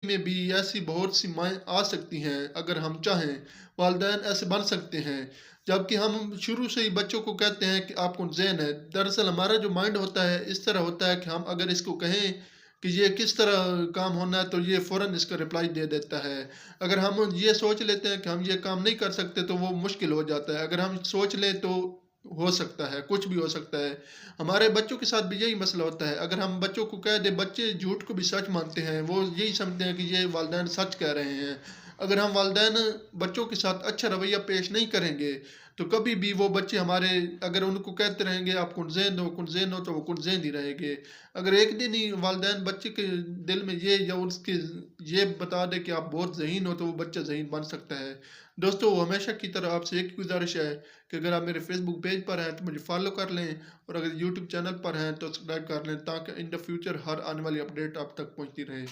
में भी ऐसी बहुत सी माएँ आ सकती हैं, अगर हम चाहें, वालिदैन ऐसे बन सकते हैं। जबकि हम शुरू से ही बच्चों को कहते हैं कि आपको ज़हन है, दरअसल हमारा जो माइंड होता है, इस तरह होता है कि हम अगर इसको कहें कि ये किस तरह काम होना है, तो ये फ़ौरन इसका रिप्लाई दे देता है। अगर हम ये सोच लेते हैं कि हम ये काम नहीं कर सकते, तो वो मुश्किल हो जाता है। अगर हम सोच लें तो हो सकता है, कुछ भी हो सकता है। हमारे बच्चों के साथ भी यही मसला होता है। अगर हम बच्चों को कह दें, बच्चे झूठ को भी सच मानते हैं, वो यही समझते हैं कि ये वालिदैन सच कह रहे हैं। अगर हम वालिदैन बच्चों के साथ अच्छा रवैया पेश नहीं करेंगे, तो कभी भी वो बच्चे हमारे, अगर उनको कहते रहेंगे आप कुनज़ेन हो, तो वो कुनज़ेन ही रहेंगे। अगर एक दिन ही वालिदैन बच्चे के दिल में ये या उसके ये बता दें कि आप बहुत ज़हीन हो, तो वो बच्चा ज़हीन बन सकता है। दोस्तों, हमेशा की तरह आपसे एक ही गुज़ारिश है कि अगर आप मेरे फ़ेसबुक पेज पर हैं, तो मुझे फ़ॉलो कर लें, और अगर यूट्यूब चैनल पर हैं, तो सब्सक्राइब कर लें, ताकि इन द फ्यूचर हर आने वाली अपडेट आप तक पहुँचती रहे।